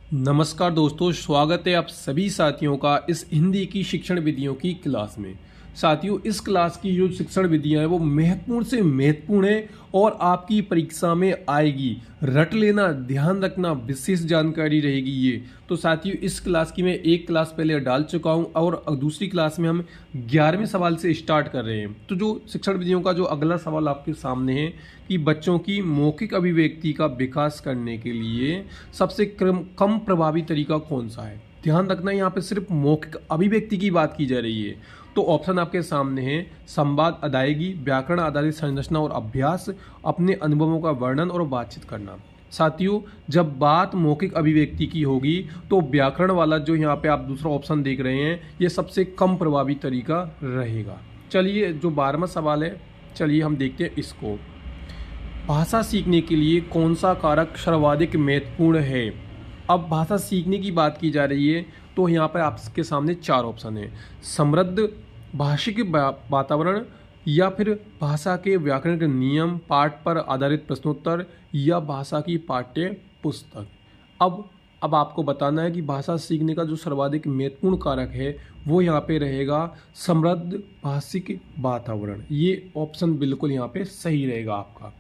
नमस्कार दोस्तों, स्वागत है आप सभी साथियों का इस हिंदी की शिक्षण विधियों की क्लास में। साथियों, इस क्लास की जो शिक्षण विधियां हैं वो महत्वपूर्ण से महत्वपूर्ण है और आपकी परीक्षा में आएगी। रट लेना, ध्यान रखना, विशेष जानकारी रहेगी ये। तो साथियों, इस क्लास की मैं एक क्लास पहले डाल चुका हूं और दूसरी क्लास में हम 11वें सवाल से स्टार्ट कर रहे हैं। तो जो शिक्षण विधियों का जो अगला सवाल आपके सामने है कि बच्चों की मौखिक अभिव्यक्ति का विकास करने के लिए सबसे कम प्रभावी तरीका कौन सा है। ध्यान रखना, यहाँ पे सिर्फ मौखिक अभिव्यक्ति की बात की जा रही है। तो ऑप्शन आपके सामने है: संवाद, अदायगी, व्याकरण आधारित संरचना और अभ्यास, अपने अनुभवों का वर्णन और बातचीत करना। साथियों, जब बात मौखिक अभिव्यक्ति की होगी तो व्याकरण वाला जो यहाँ पे आप दूसरा ऑप्शन देख रहे हैं ये सबसे कम प्रभावी तरीका रहेगा। चलिए, जो 12वां सवाल है, चलिए हम देखते हैं इसको। भाषा सीखने के लिए कौन सा कारक सर्वाधिक महत्वपूर्ण है। अब भाषा सीखने की बात की जा रही है तो यहाँ पर आपके सामने 4 ऑप्शन है: समृद्ध भाषिक वातावरण, या फिर भाषा के व्याकरण के नियम, पाठ पर आधारित प्रश्नोत्तर, या भाषा की पाठ्य पुस्तक। अब आपको बताना है कि भाषा सीखने का जो सर्वाधिक महत्वपूर्ण कारक है वो यहाँ पे रहेगा समृद्ध भाषिक वातावरण। ये ऑप्शन बिल्कुल यहाँ पे सही रहेगा आपका।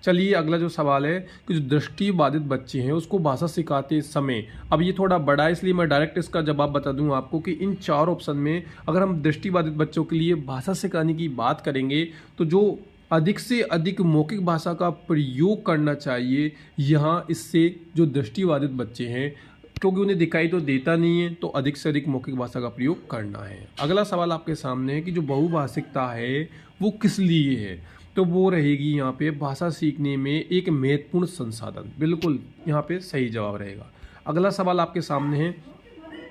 चलिए, अगला जो सवाल है कि जो दृष्टिबाधित बच्चे हैं उसको भाषा सिखाते समय, अब ये थोड़ा बड़ा है इसलिए मैं डायरेक्ट इसका जवाब बता दूं आपको कि इन 4 ऑप्शन में अगर हम दृष्टिबाधित बच्चों के लिए भाषा सिखाने की बात करेंगे तो जो अधिक से अधिक मौखिक भाषा का प्रयोग करना चाहिए यहाँ, इससे जो दृष्टिबाधित बच्चे हैं, क्योंकि उन्हें दिखाई तो देता नहीं है, तो अधिक से अधिक मौखिक भाषा का प्रयोग करना है। अगला सवाल आपके सामने है कि जो बहुभाषिकता है वो किस लिए है। तो वो रहेगी यहाँ पे भाषा सीखने में एक महत्वपूर्ण संसाधन। बिल्कुल यहाँ पे सही जवाब रहेगा। अगला सवाल आपके सामने है,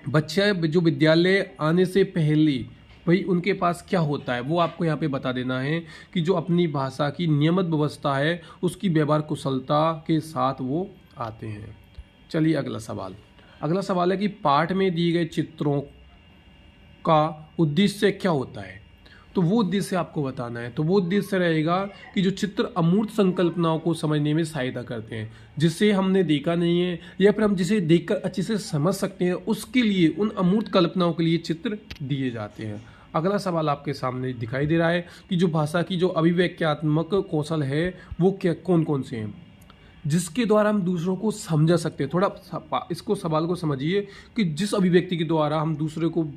बच्चे जो विद्यालय आने से पहले भाई उनके पास क्या होता है वो आपको यहाँ पे बता देना है कि जो अपनी भाषा की नियमित व्यवस्था है उसकी व्यवहार कुशलता के साथ वो आते हैं। चलिए, अगला सवाल है कि पाठ में दिए गए चित्रों का उद्देश्य क्या होता है। तो वो उद्देश्य आपको बताना है। तो वो उद्देश्य रहेगा कि जो चित्र अमूर्त संकल्पनाओं को समझने में सहायता करते हैं, जिसे हमने देखा नहीं है या फिर हम जिसे देखकर अच्छे से समझ सकते हैं, उसके लिए, उन अमूर्त कल्पनाओं के लिए चित्र दिए जाते हैं। अगला सवाल आपके सामने दिखाई दे रहा है कि जो भाषा की जो अभिव्यक्त्यात्मक कौशल है वो क्या कौन कौन से हैं जिसके द्वारा हम दूसरों को समझा सकते हैं। थोड़ा इसको सवाल को समझिए कि जिस अभिव्यक्ति के द्वारा हम दूसरे को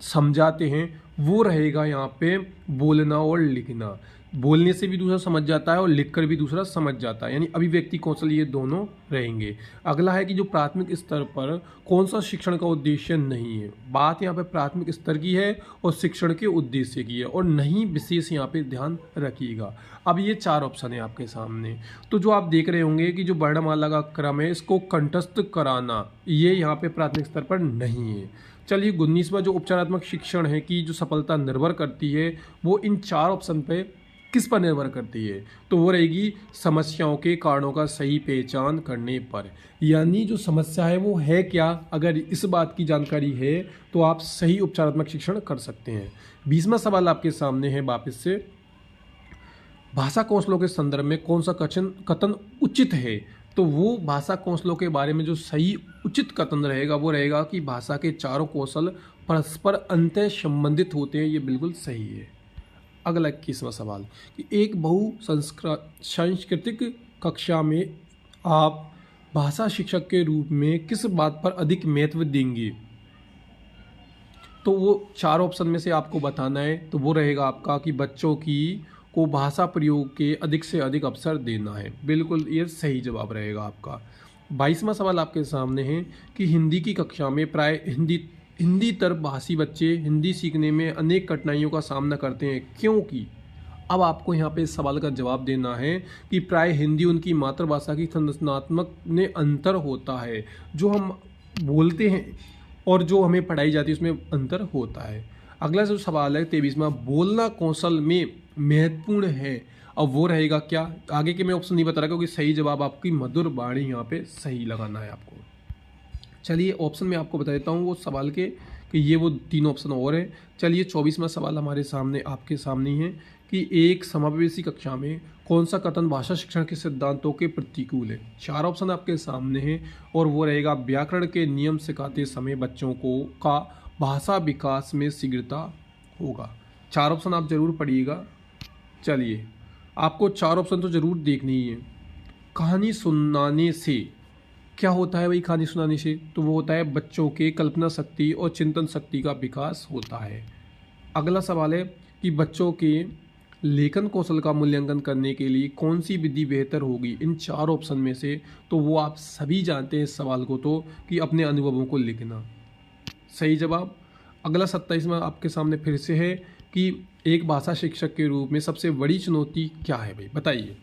समझाते हैं वो रहेगा यहाँ पे बोलना और लिखना। बोलने से भी दूसरा समझ जाता है और लिखकर भी दूसरा समझ जाता है, यानी अभिव्यक्ति कौशल ये दोनों रहेंगे। अगला है कि जो प्राथमिक स्तर पर कौन सा शिक्षण का उद्देश्य नहीं है। बात यहाँ पे प्राथमिक स्तर की है और शिक्षण के उद्देश्य की है, और नहीं विशेष यहाँ पे ध्यान रखिएगा। अब ये 4 ऑप्शन है आपके सामने। तो जो आप देख रहे होंगे कि जो वर्णमाला का क्रम है इसको कंठस्थ कराना, ये यहाँ पे प्राथमिक स्तर पर नहीं है। चलिए, 19वां जो उपचारात्मक शिक्षण है की जो सफलता निर्भर करती है वो इन 4 ऑप्शन पे किस पर निर्भर करती है। तो वो रहेगी समस्याओं के कारणों का सही पहचान करने पर, यानी जो समस्या है वो है क्या, अगर इस बात की जानकारी है तो आप सही उपचारात्मक शिक्षण कर सकते हैं। 20वां सवाल आपके सामने है वापस से, भाषा कौशलों के संदर्भ में कौन सा कथन उचित है। तो वो भाषा कौशलों के बारे में जो सही उचित कथन रहेगा वो रहेगा कि भाषा के चारों कौशल परस्पर अंतः संबंधित होते हैं। ये बिल्कुल सही है। अगला 21वां सवाल कि एक सांस्कृतिक कक्षा में आप भाषा शिक्षक के रूप में किस बात पर अधिक महत्व देंगे। तो वो 4 ऑप्शन में से आपको बताना है। तो वो रहेगा आपका कि बच्चों को भाषा प्रयोग के अधिक से अधिक अवसर देना है। बिल्कुल ये सही जवाब रहेगा आपका। 22वां सवाल आपके सामने है कि हिंदी की कक्षा में प्राय हिंदीतर भाषी बच्चे हिंदी सीखने में अनेक कठिनाइयों का सामना करते हैं, क्योंकि अब आपको यहाँ पे इस सवाल का जवाब देना है कि प्राय हिंदी उनकी मातृभाषा की संरचनात्मक में अंतर होता है। जो हम बोलते हैं और जो हमें पढ़ाई जाती है उसमें अंतर होता है। अगला जो सवाल है 23वां, बोलना कौशल में महत्वपूर्ण है। अब वो रहेगा क्या, आगे के मैं ऑप्शन नहीं बता रहा क्योंकि सही जवाब आपकी मधुर वाणी यहाँ पे सही लगाना है आपको। चलिए, ऑप्शन में आपको बता देता हूँ वो सवाल के कि ये वो 3 ऑप्शन और हैं। चलिए, 24वां सवाल हमारे सामने आपके सामने है कि एक समावेशी कक्षा में कौन सा कथन भाषा शिक्षण के सिद्धांतों के प्रतिकूल है। 4 ऑप्शन आपके सामने हैं और वो रहेगा व्याकरण के नियम सिखाते समय बच्चों को का भाषा विकास में शीघ्रता होगा। 4 ऑप्शन आप जरूर पढ़िएगा। चलिए, आपको 4 ऑप्शन तो जरूर देखनी ही है। कहानी सुनाने से क्या होता है भाई? कहानी सुनाने से तो वो होता है बच्चों के कल्पना शक्ति और चिंतन शक्ति का विकास होता है। अगला सवाल है कि बच्चों के लेखन कौशल का मूल्यांकन करने के लिए कौन सी विधि बेहतर होगी इन 4 ऑप्शन में से? तो वो आप सभी जानते हैं इस सवाल को तो, कि अपने अनुभवों को लिखना। सही जवाब। अगला 27वां आपके सामने फिर से है कि एक भाषा शिक्षक के रूप में सबसे बड़ी चुनौती क्या है भाई? बताइए।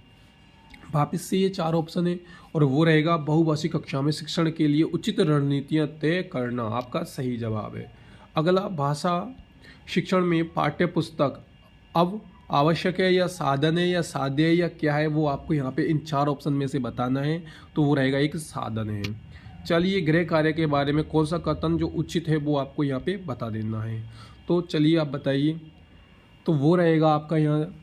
वापिस से ये 4 ऑप्शन है और वो रहेगा बहुभाषी कक्षा में शिक्षण के लिए उचित रणनीतियाँ तय करना। आपका सही जवाब है। अगला, भाषा शिक्षण में पाठ्य पुस्तक अब आवश्यक है या साधन है या साध्य है या क्या है, वो आपको यहाँ पे इन 4 ऑप्शन में से बताना है। तो वो रहेगा एक साधन है। चलिए, गृह कार्य के बारे में कौन सा कथन जो उचित है वो आपको यहाँ पे बता देना है। तो चलिए आप बताइए। तो वो रहेगा आपका यहाँ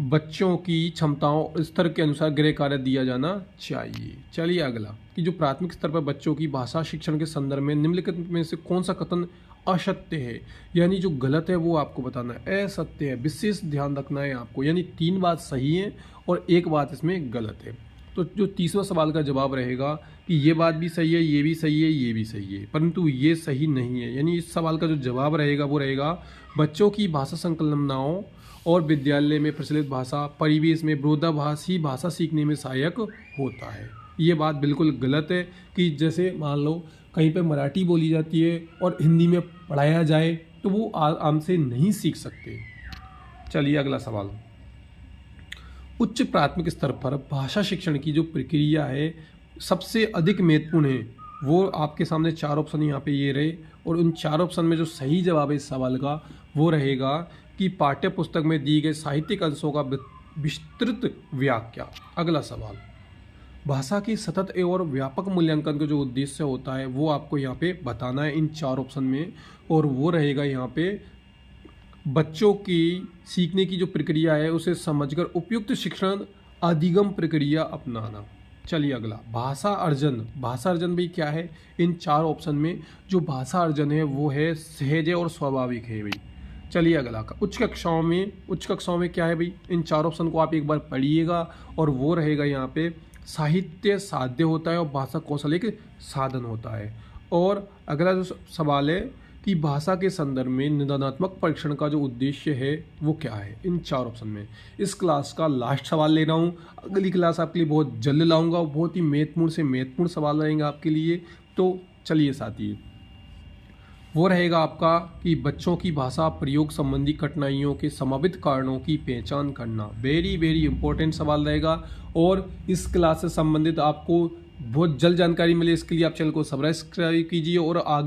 बच्चों की क्षमताओं और स्तर के अनुसार गृह कार्य दिया जाना चाहिए। चलिए अगला, कि जो प्राथमिक स्तर पर बच्चों की भाषा शिक्षण के संदर्भ में निम्नलिखित में से कौन सा कथन असत्य है, यानी जो गलत है वो आपको बताना है। असत्य है, विशेष ध्यान रखना है आपको, यानी 3 बात सही है और 1 बात इसमें गलत है। तो जो 30वां सवाल का जवाब रहेगा कि ये बात भी सही है, ये भी सही है, ये भी सही है, परंतु ये सही नहीं है। यानी इस सवाल का जो जवाब रहेगा वो रहेगा बच्चों की भाषा संकल्पनाओं और विद्यालय में प्रचलित भाषा परिवेश में विरोधाभास ही भाषा सीखने में सहायक होता है। ये बात बिल्कुल गलत है कि जैसे मान लो कहीं पे मराठी बोली जाती है और हिंदी में पढ़ाया जाए तो वो आराम से नहीं सीख सकते। चलिए अगला सवाल, उच्च प्राथमिक स्तर पर भाषा शिक्षण की जो प्रक्रिया है सबसे अधिक महत्वपूर्ण है, वो आपके सामने 4 ऑप्शन यहाँ पे ये रहे और उन 4 ऑप्शन में जो सही जवाब है इस सवाल का वो रहेगा कि पाठ्य पुस्तक में दिए गए साहित्यिक अंशों का विस्तृत व्याख्या। अगला सवाल, भाषा की सतत और व्यापक मूल्यांकन का जो उद्देश्य होता है वो आपको यहाँ पे बताना है इन 4 ऑप्शन में, और वो रहेगा यहाँ पे बच्चों की सीखने की जो प्रक्रिया है उसे समझकर उपयुक्त शिक्षण अधिगम प्रक्रिया अपनाना। चलिए अगला, भाषा अर्जन भी क्या है? इन 4 ऑप्शन में जो भाषा अर्जन है वो है सहज और स्वाभाविक है भाई। चलिए अगला, उच्च कक्षाओं में क्या है भाई? इन 4 ऑप्शन को आप एक बार पढ़िएगा और वो रहेगा यहाँ पे साहित्य साध्य होता है और भाषा कौशल एक साधन होता है। और अगला जो सवाल है कि भाषा के संदर्भ में निदानात्मक परीक्षण का जो उद्देश्य है वो क्या है? इन 4 ऑप्शन में। इस क्लास का लास्ट सवाल ले रहा हूँ, अगली क्लास आपके लिए बहुत जल्द लाऊंगा, बहुत ही महत्वपूर्ण से महत्वपूर्ण सवाल रहेंगे आपके लिए। तो चलिए साथी, वो रहेगा आपका कि बच्चों की भाषा प्रयोग संबंधी कठिनाइयों के संभावित कारणों की पहचान करना। वेरी वेरी इंपॉर्टेंट सवाल रहेगा और इस क्लास से संबंधित आपको बहुत जल्द जानकारी मिले, इसके लिए आप चैनल को सब्सक्राइब कीजिए और आगे